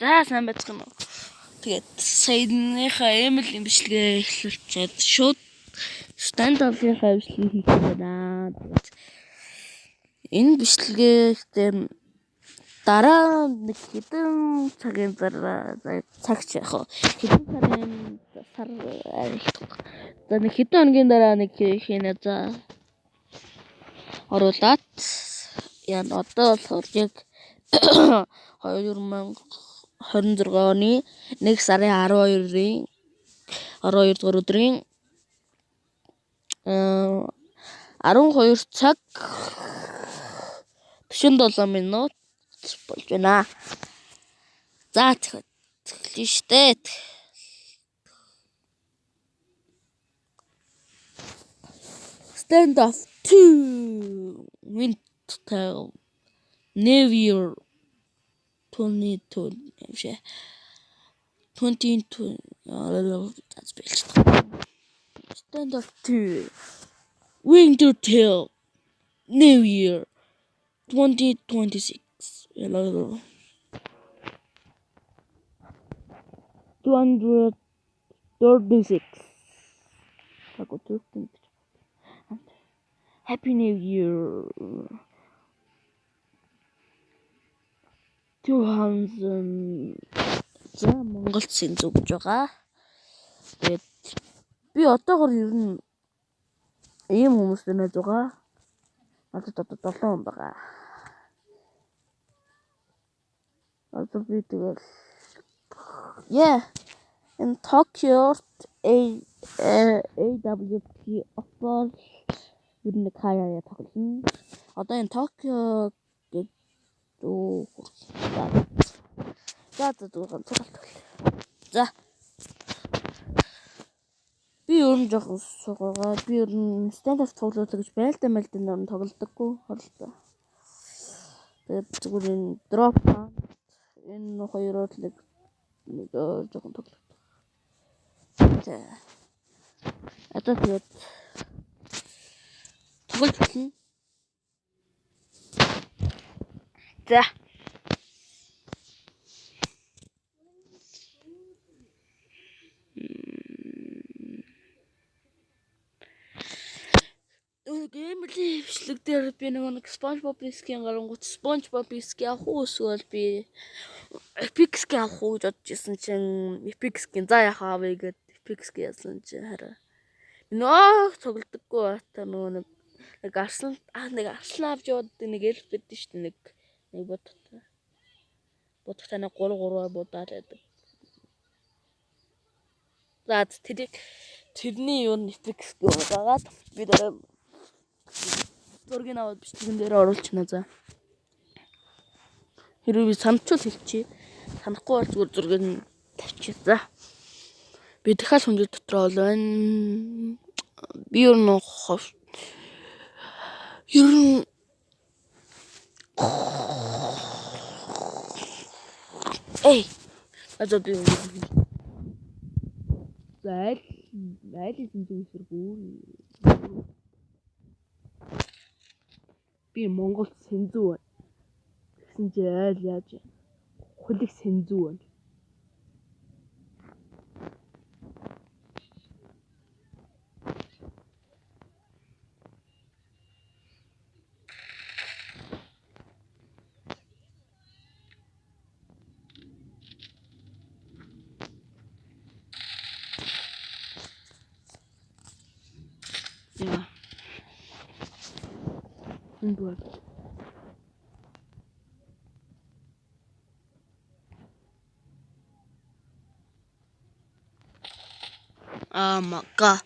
За сайн байцгаана уу. Тэгээд саяныхаа эмэлийн бичлэгээ эхлүүлчихэд шууд stand-up-ийнхаа бичлэгийг хийх байна. Тэгээд энэ бичлэгээтэй дараа нэг хэдэн цагийн цагч яг хэдэн сар за нэг хэдэн хоногийн дараа нэг хийнэ за оруулаад яа одоо болохоор яг 2026 оны 1 сарын 12-ийн 12 дугаар өдрийн 12 цаг 47 минут болж байна. За тэгэхээр штэ. Stand off to winter New Year 2020. That's best. Stand off to winter till New Year 2026. 236. Happy New Year 2000. За Монголд сэнзүү гэж байгаа. Тэгээд би одоогор ер нь ийм хүмүүстэй найз байгаа. Надад одоо 7 хүн байгаа. Одоо би тэгэл in Tokyo AWP Oppo ер нь хаяа тоглоно. Одоо энэ Токио гэдэг За би ер нь жоохон сугаа. Би ер нь stand-up тоглолт гэж байлдаа нөр тоглодоггүй хорлоо. Тэгээд зүгээр энэ drop энэ хоёроо л нэг жоохон тоглолт. За одоо тэгээд тоглож болно. За геймли бичлэг дээр би нэг SpongeBob-ийн гарангуут SpongeBob-ийг авах уу эсвэл би Epic-ийг авах уу гэж бодож исэн чинь Epic-ийг за яхаа авъя гэд Epic-ийг яасан чинь хараа нөө тоглодоггүй бата нөгөө нэг арслан авч яваад нэг эльф гэдэг нь шүү дээ нэг бодохтой нэг 3 будаад байдаг. За тэрний юу нь Epic байгаад би дараа зургийг аваад бичлэгэн дээр оруулчихна за. Хэрвээ би санчвал хэлчихье. Санахгүй бол зүгээр зургийг нь тавьчих. За. Би дахиад хүндрэл дотор бол байна. Би ер нь одоо би би Монголд сэнзүү байна. Гэсэн чи айл яаж хөлөг сэнзүү байна. What? Oh my god.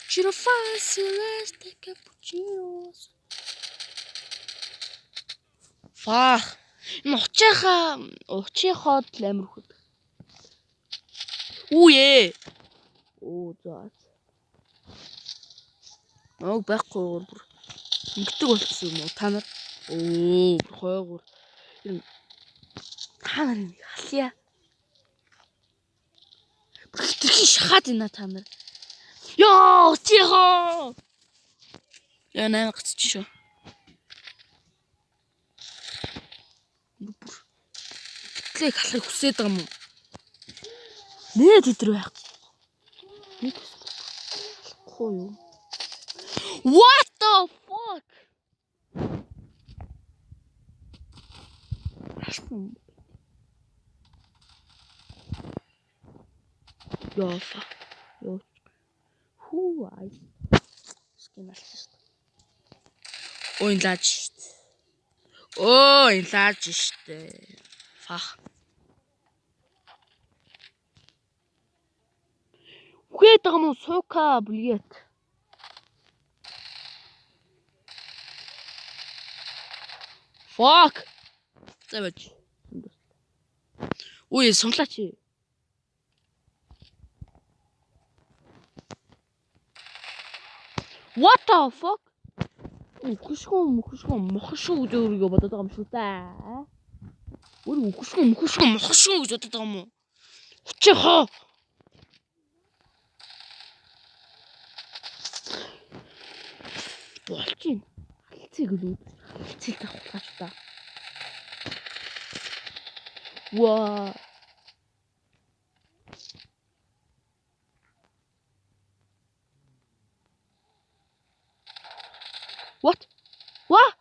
Giraffe, Celeste, cappuccinos. Фах. Уучийнхоо л амар хөл. Үе. Оо заа. Байхгүй бүр ингэдэг болчихсон юм уу та нар? Хойгоор. Та нар халъя. Тэрхий шахаад байна та нар. Яа, тихо. Яа наа гацчих шүү. Тэглээг халахыг хүсээд байгаа юм уу? Нээ тэдэр байх. Нэг хоо юу? What the fuck? Яа. Ёо. Хүү ай. Скиналч. Ой лааж штт. Ой лааж штт. Фах. Ухээд байгаа мó суука блиет. Fuck. Завж. Ой сонглаач. What the fuck? Мөхшгөө мохшоо гэж өөрийгөө бодоод байгаа юм шүү дээ. Өөр мөхшгөө мохшоо гэж бодоод байгаа юм уу? Чихо. Болж юм. Халцыг л үүд. Халцыг тавхаач та. Ваа. What? What?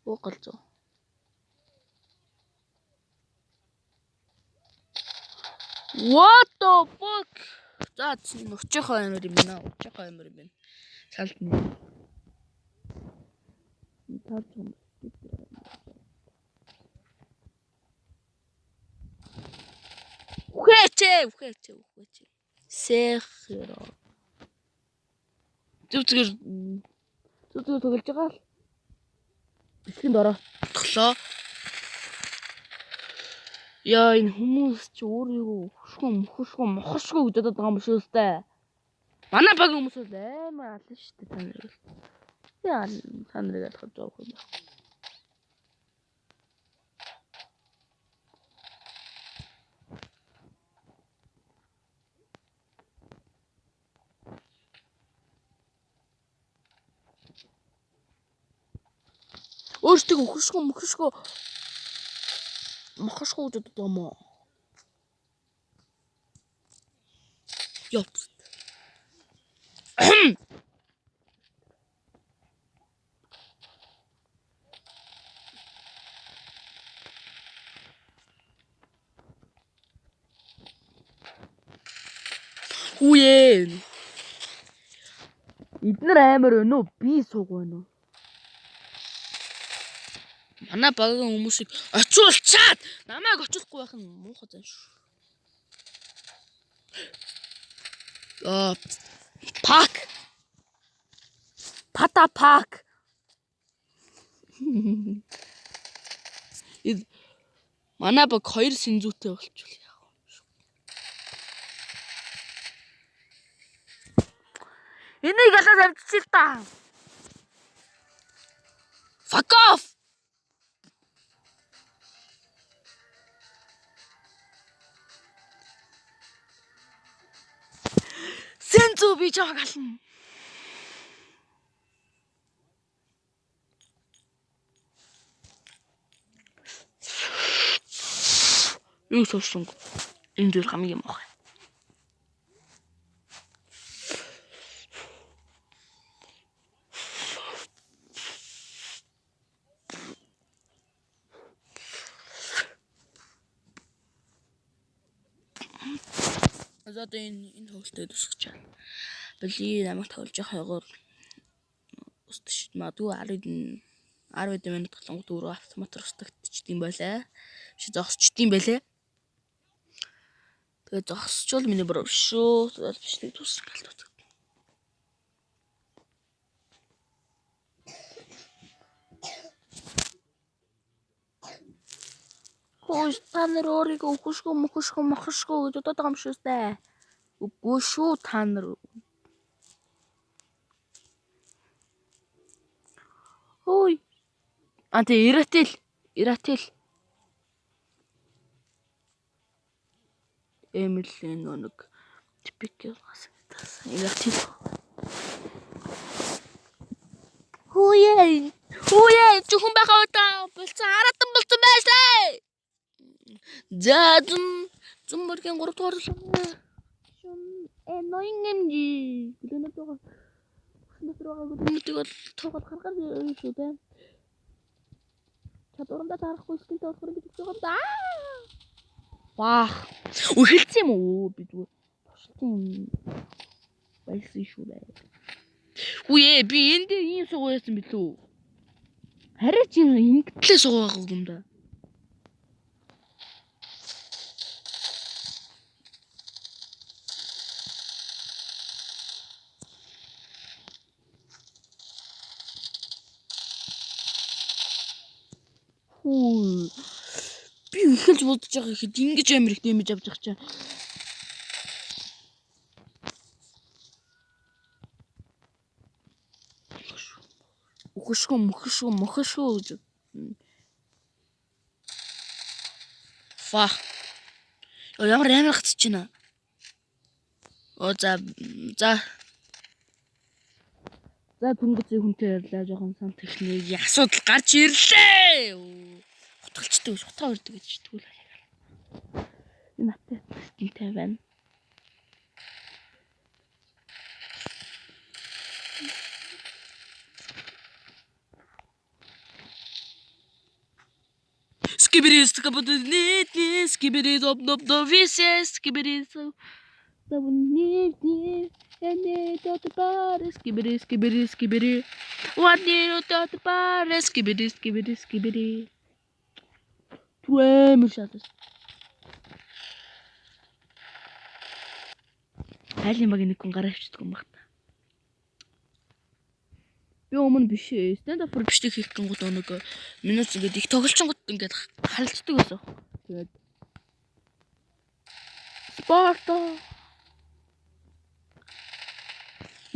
Уугалзуу. What the fuck? За өчөөхөө амир юм байна. Өчөөхөө амир юм байна. Салт нь. Таач юм. Ухээч. Сэхро. Зүгтгээр тоглож байгаа л. Бэлгэнд ороотглоо. Яа энэ хүмүүс чи өөрийгөө мөхшгөө мохшгөө гэж бодоод байгаа юм шүү дээ. Манай баг хүмүүс л амар алан шүү дээ та нар. Яа та нарыг ялах жоох юм байна. Өөртөө мөхшгөө мохшгөө гэж бодоод байгаа юм уу? Ёп. Үе. Эднэр амар байна уу? Би сууг байна уу? Манай багийн хүмүүсийг очиулчаад намайг очиулахгүй байх нь муухай зан шүү. Пак. Пата пак. Манай баг 2 синзүүтэй болчихвол яах вэ? Энийг ялаад авчиж та. Fuck off. Синзүү би жааг ална. Юу сонсон. Энэ зүйл хамгийн муухай. Одоо энэ хөвөлтөд үсгэж байна. Били намайг тоглож явах устж магадгүй 10 минут толгой дөрөв автомат устгагдчихдсан байлаа. Биш зогсчдсан байлаа. Тэгээ зогсчвал миний буруу шүү. Тэгэл бичлэг дууссан гэлтүүд. Хөөс та нар өөрийгөө хөшгөө гэж бодоод байгаа юм шүү дээ. Үгүй шүү та нар. Ой. Анте ирател. Эмилийн нэг типик бас яг тийм. Хүүе зөвхөн байхаа удаа болцсон хараатан болцсон байшээ. За зум мөргийн 3 дугаар ноён эмжи. Гүлэнэ байгаа. Гүлэнэ бол тоогод гаргаж ирсэн шүү дээ. Чадварандаа тарахгүй скинтэй болохоор гэж байгаа юм да. Ваа. Ухилсан юм уу би зүгээр. Туштай байсан шүү дээ. Үе би энд ийм суугаа яасан бэлүү. Харин чи ингэтлээ суугаа юм да. Би ихэлж бодож байгаа ихэд ингэж амир их дэмэж авч байгаа чинь. Мөхөшгөө. Фа. Ямар амир гацж байна. За түнгэцээ хүнтэй ярьлаа жоохон сан техник асуудал гарч ирлээ. Утгалчдаг биш, утгаа өрдөг гэж тэгвэл хараа. Энэ наттай скинтэй байна. Skibidi Түэмэр шатас. Айлын баг нэг хүн гараа авчдаг юм багта. Би өмнө биш ээ. Stand up бичдэг хийх гингууд нэг минут ингээд их тоглолчонгууд ингээд халддаг байсан. Тэгээд спорто.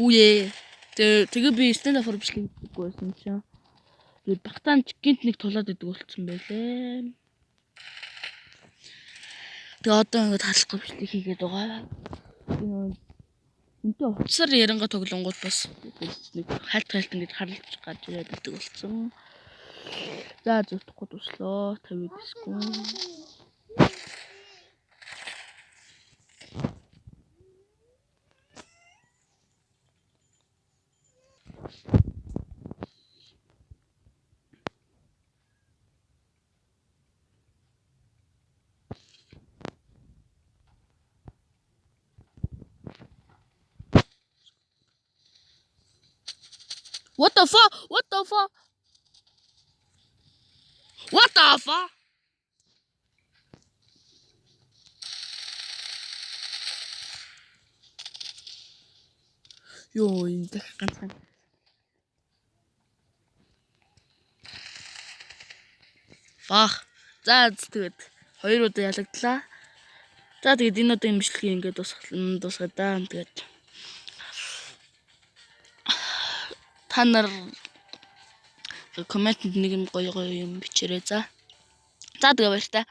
Үе. Тэгээ би stand up бичлэг хийдэггүй байсан чинь. Тэгээд багтаамж гинт нэг тулаад идэг болцсон байлээ. Тэгээ одоо ингээд халахгүй бичлэг хийгээд байгаа. Үнтэй уцаар яранга тоглонгууд бас нэг хальт ингэж харлж гарч ирээд идэг болсон. За зүтгэхгүй дуслоо 50 дисгүй. What the fuck? Йоо, энэ ганцхан. Фах. За тэгээд 2 удаа ялагдлаа. За тэгээд энэ удаа имжлэгийг ингээд дуусгаад даа. Тэгээд та нар комментэнд нэг юм гоё юм бичээрэй за. За тэгээ баяр та.